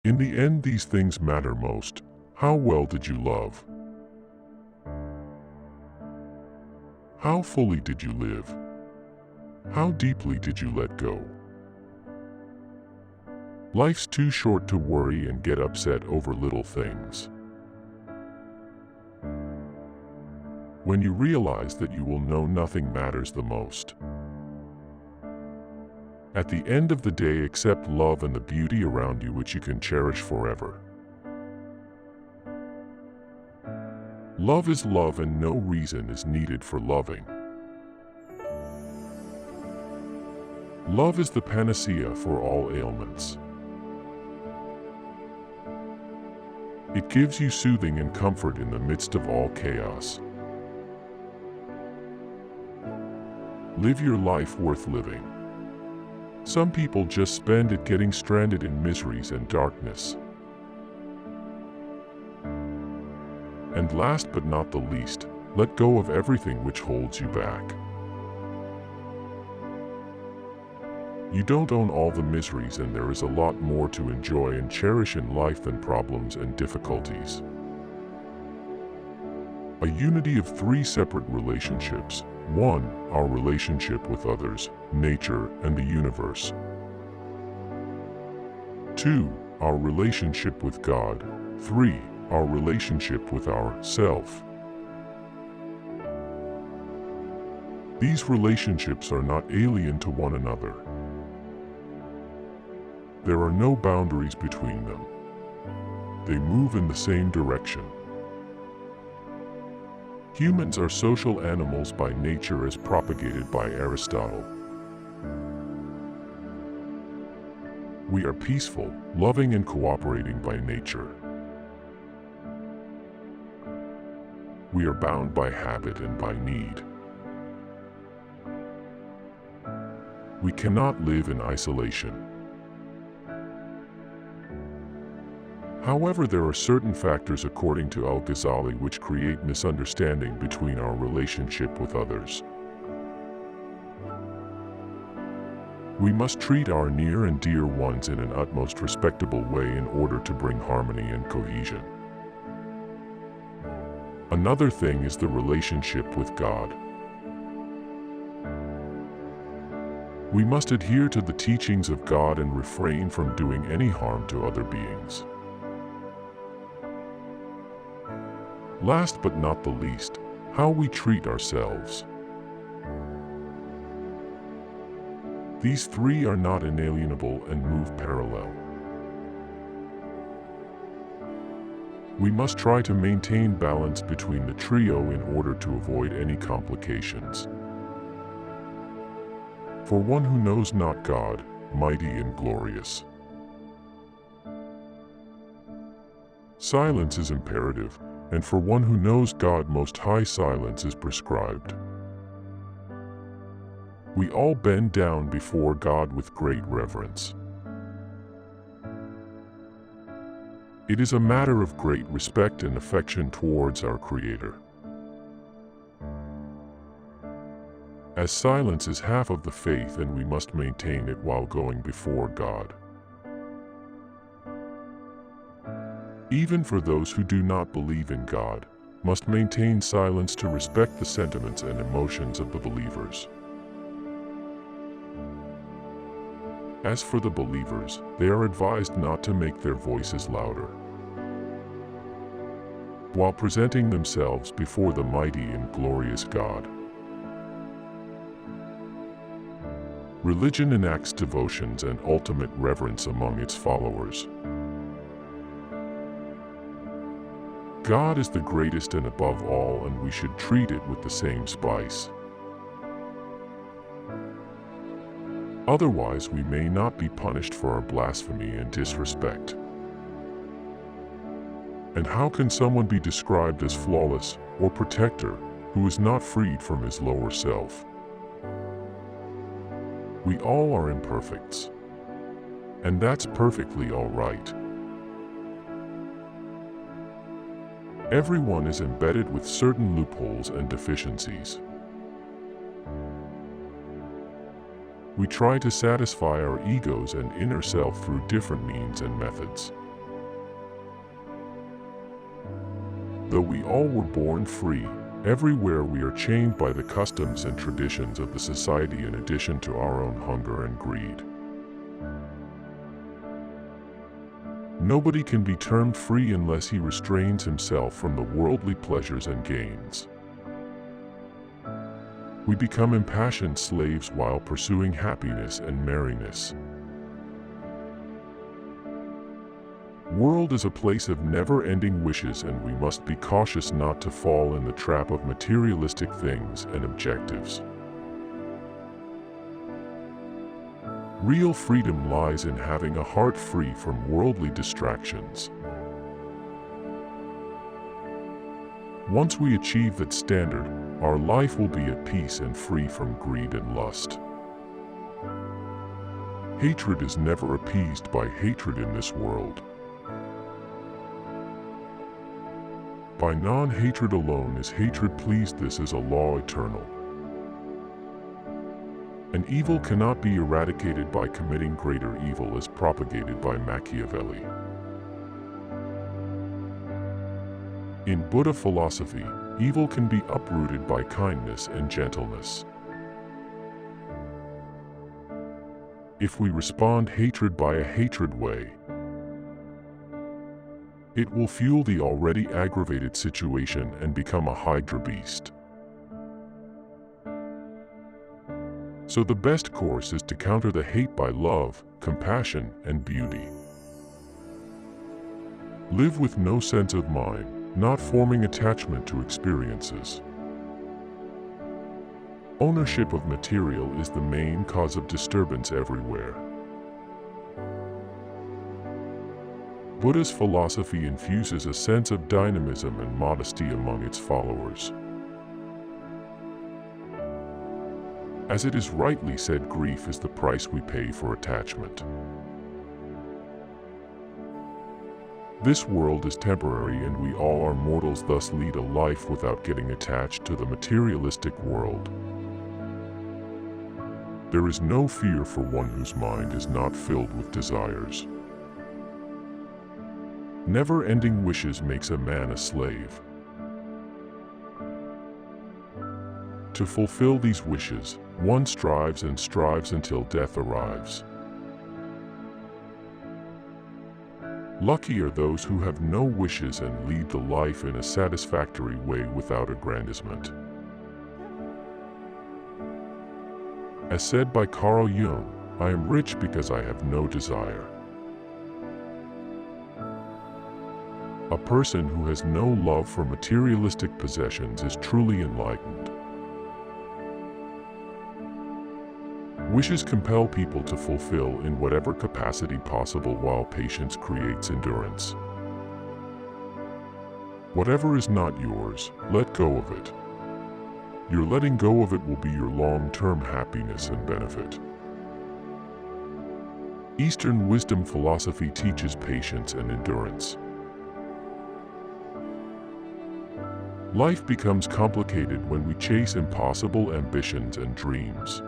In the end, these things matter most. How well did you love? How fully did you live? How deeply did you let go? Life's too short to worry and get upset over little things. When you realize that you will know nothing matters the most. At the end of the day, accept love and the beauty around you, which you can cherish forever. Love is love, and no reason is needed for loving. Love is the panacea for all ailments. It gives you soothing and comfort in the midst of all chaos. Live your life worth living. Some people just spend it getting stranded in miseries and darkness. And last but not the least, let go of everything which holds you back. You don't own all the miseries, and there is a lot more to enjoy and cherish in life than problems and difficulties. A unity of three separate relationships. 1. Our relationship with others, nature, and the universe. 2. Our relationship with God. 3. Our relationship with ourself. These relationships are not alien to one another. There are no boundaries between them. They move in the same direction. Humans are social animals by nature, as propagated by Aristotle. We are peaceful, loving, and cooperating by nature. We are bound by habit and by need. We cannot live in isolation. However, there are certain factors, according to Al-Ghazali, which create misunderstanding between our relationship with others. We must treat our near and dear ones in an utmost respectable way in order to bring harmony and cohesion. Another thing is the relationship with God. We must adhere to the teachings of God and refrain from doing any harm to other beings. Last but not the least, how we treat ourselves. These three are not inalienable and move parallel. We must try to maintain balance between the trio in order to avoid any complications. For one who knows not God, mighty and glorious. Silence is imperative, and for one who knows God Most High, silence is prescribed. We all bend down before God with great reverence. It is a matter of great respect and affection towards our Creator. As silence is half of the faith, and we must maintain it while going before God. Even for those who do not believe in God, must maintain silence to respect the sentiments and emotions of the believers. As for the believers, they are advised not to make their voices louder. While presenting themselves before the mighty and glorious God. Religion enacts devotions and ultimate reverence among its followers. God is the greatest and above all, and we should treat it with the same spice. Otherwise, we may not be punished for our blasphemy and disrespect. And how can someone be described as flawless or protector who is not freed from his lower self? We all are imperfects. And that's perfectly all right. Everyone is embedded with certain loopholes and deficiencies. We try to satisfy our egos and inner self through different means and methods. Though we all were born free, everywhere we are chained by the customs and traditions of the society in addition to our own hunger and greed. Nobody can be termed free unless he restrains himself from the worldly pleasures and gains. We become impassioned slaves while pursuing happiness and merriness. World is a place of never-ending wishes, and we must be cautious not to fall in the trap of materialistic things and objectives. Real freedom lies in having a heart free from worldly distractions. Once we achieve that standard, our life will be at peace and free from greed and lust. Hatred is never appeased by hatred in this world. By non-hatred alone is hatred pleased. This is a law eternal. An evil cannot be eradicated by committing greater evil as propagated by Machiavelli. In Buddha philosophy, evil can be uprooted by kindness and gentleness. If we respond hatred by a hatred way, it will fuel the already aggravated situation and become a Hydra beast. So the best course is to counter the hate by love, compassion, and beauty. Live with no sense of mind, not forming attachment to experiences. Ownership of material is the main cause of disturbance everywhere. Buddha's philosophy infuses a sense of dynamism and modesty among its followers. As it is rightly said, grief is the price we pay for attachment. This world is temporary, and we all are mortals, thus lead a life without getting attached to the materialistic world. There is no fear for one whose mind is not filled with desires. Never-ending wishes makes a man a slave. To fulfill these wishes, one strives and strives until death arrives. Lucky are those who have no wishes and lead the life in a satisfactory way without aggrandizement. As said by Carl Jung, I am rich because I have no desire. A person who has no love for materialistic possessions is truly enlightened. Wishes compel people to fulfill in whatever capacity possible, while patience creates endurance. Whatever is not yours, let go of it. Your letting go of it will be your long-term happiness and benefit. Eastern wisdom philosophy teaches patience and endurance. Life becomes complicated when we chase impossible ambitions and dreams.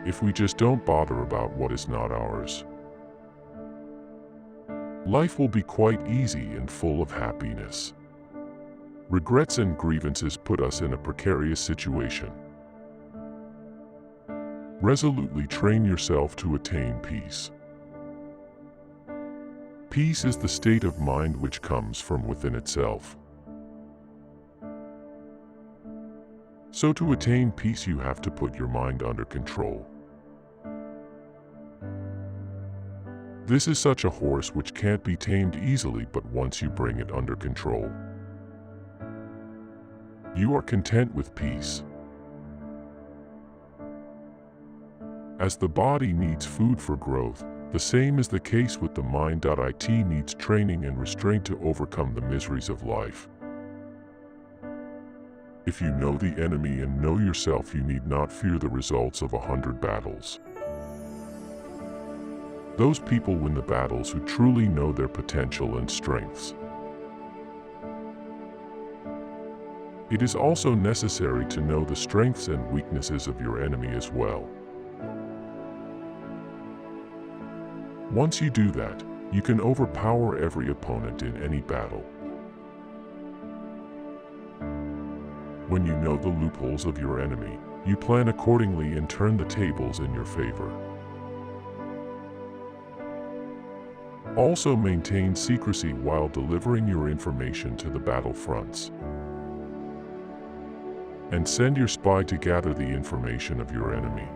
If we just don't bother about what is not ours, life will be quite easy and full of happiness. Regrets and grievances put us in a precarious situation. Resolutely train yourself to attain peace. Peace is the state of mind which comes from within itself. So to attain peace, you have to put your mind under control. This is such a horse which can't be tamed easily, but once you bring it under control, you are content with peace. As the body needs food for growth, the same is the case with the mind. It needs training and restraint to overcome the miseries of life. If you know the enemy and know yourself, you need not fear the results of 100 battles. Those people win the battles who truly know their potential and strengths. It is also necessary to know the strengths and weaknesses of your enemy as well. Once you do that, You can overpower every opponent in any battle. When you know the loopholes of your enemy, you plan accordingly and turn the tables in your favor. Also maintain secrecy while delivering your information to the battlefronts. And send your spy to gather the information of your enemy.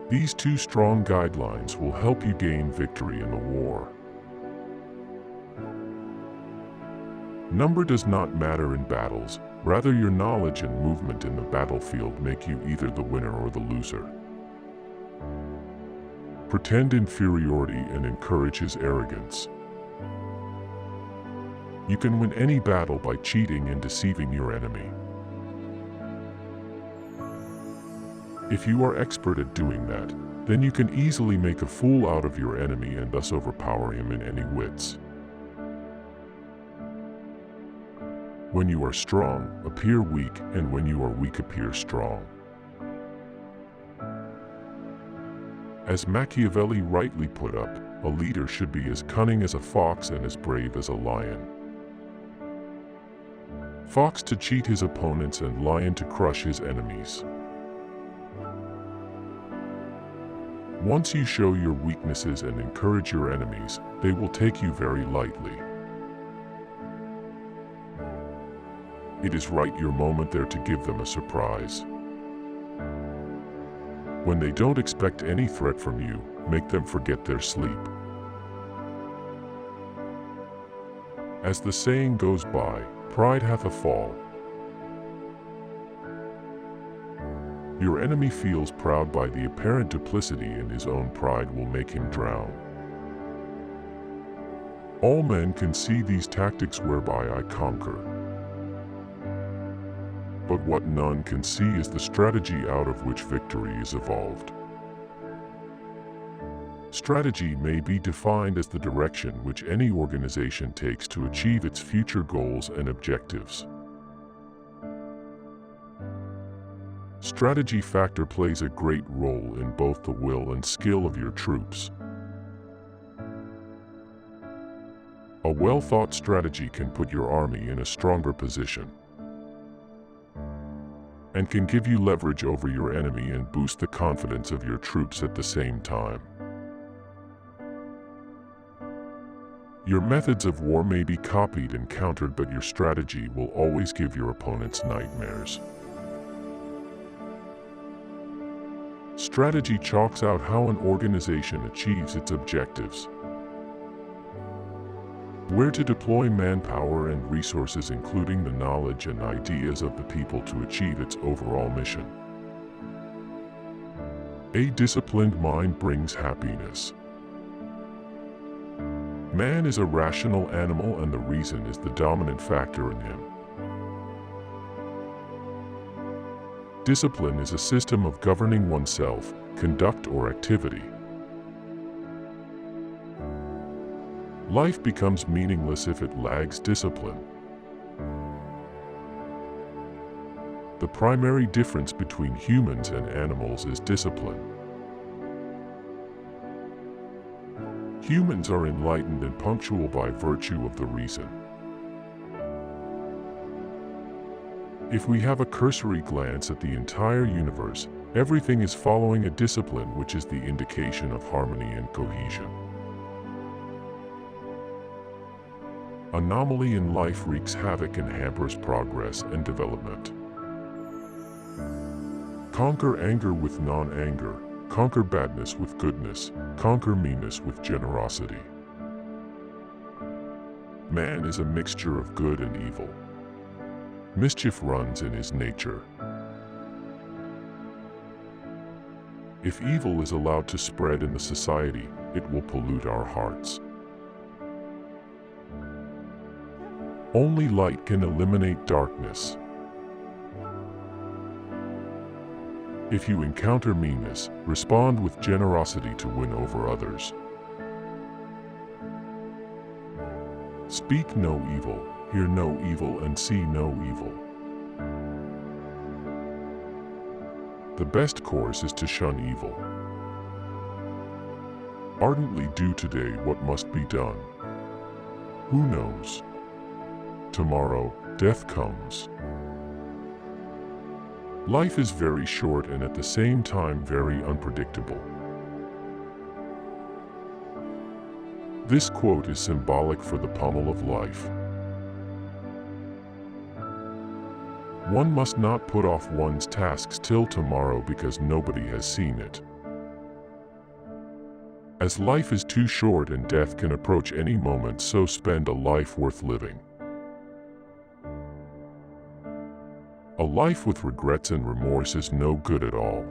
These two strong guidelines will help you gain victory in the war. Number does not matter in battles, rather your knowledge and movement in the battlefield make you either the winner or the loser. Pretend inferiority and encourage his arrogance. You can win any battle by cheating and deceiving your enemy. If you are expert at doing that, then you can easily make a fool out of your enemy and thus overpower him in any wits. When you are strong, appear weak, and when you are weak, appear strong. As Machiavelli rightly put up, a leader should be as cunning as a fox and as brave as a lion. Fox to cheat his opponents and lion to crush his enemies. Once you show your weaknesses and encourage your enemies, they will take you very lightly. It is right your moment there to give them a surprise. When they don't expect any threat from you, make them forget their sleep. As the saying goes by, pride hath a fall. Your enemy feels proud by the apparent duplicity, and his own pride will make him drown. All men can see these tactics whereby I conquer. But what none can see is the strategy out of which victory is evolved. Strategy may be defined as the direction which any organization takes to achieve its future goals and objectives. Strategy factor plays a great role in both the will and skill of your troops. A well-thought strategy can put your army in a stronger position, and can give you leverage over your enemy and boost the confidence of your troops at the same time. Your methods of war may be copied and countered, but your strategy will always give your opponents nightmares. Strategy chalks out how an organization achieves its objectives, where to deploy manpower and resources, including the knowledge and ideas of the people to achieve its overall mission. A disciplined mind brings happiness. Man is a rational animal, and the reason is the dominant factor in him. Discipline is a system of governing oneself, conduct, or activity. Life becomes meaningless if it lags discipline. The primary difference between humans and animals is discipline. Humans are enlightened and punctual by virtue of the reason. If we have a cursory glance at the entire universe, everything is following a discipline, which is the indication of harmony and cohesion. Anomaly in life wreaks havoc and hampers progress and development. Conquer anger with non-anger, conquer badness with goodness, conquer meanness with generosity. Man is a mixture of good and evil. Mischief runs in his nature. If evil is allowed to spread in the society, it will pollute our hearts. Only light can eliminate darkness. If you encounter meanness, respond with generosity to win over others. Speak no evil, hear no evil, and see no evil. The best course is to shun evil. Ardently do today what must be done. Who knows? Tomorrow, death comes. Life is very short and at the same time very unpredictable. This quote is symbolic for the pummel of life. One must not put off one's tasks till tomorrow because nobody has seen it. As life is too short and death can approach any moment, so spend a life worth living. A life with regrets and remorse is no good at all.